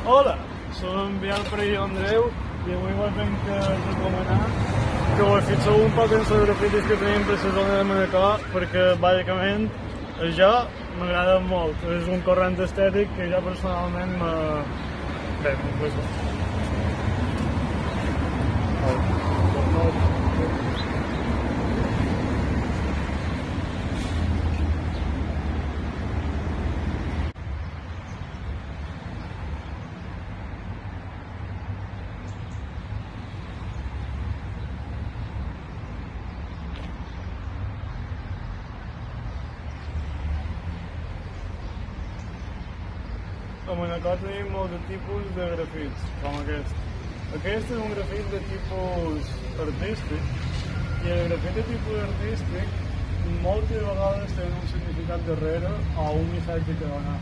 Hola, sono enviat per ahir Andreu i avui vos vinc a recomanar que vos fixeu un poc en les grafitis que tenim per la zona de Manacor perquè bàsicament a jo m'agrada molt, és un corrent estètic que jo personalment m'impressa. A Manacor tenim molts tipus de grafits, com aquest. Aquest és un grafit de tipus artístic i el grafit de tipus artístic moltes vegades tenen un significat darrere o un missatge que donar.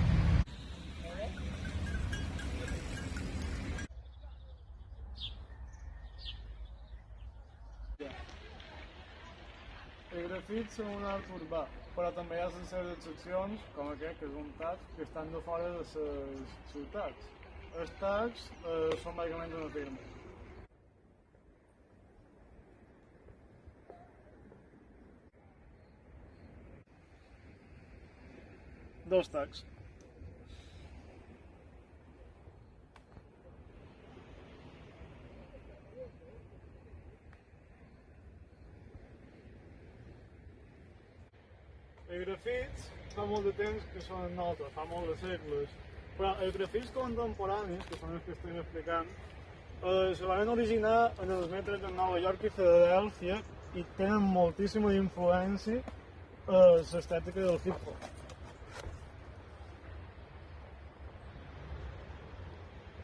Els grafits són un art urbà, però també hi ha certes seccions, com aquest, que és un tag, que estan de fora de les ciutats. Els tags són bàsicament una firma. Dos tags. Els grafits fa molt de temps que són notes, fa molt de segles, però els grafits contemporanis, que són els que estem explicant, se van originar en els metres de Nova York i Filadèlfia i tenen moltíssima influència a l'estètica del hip-hop.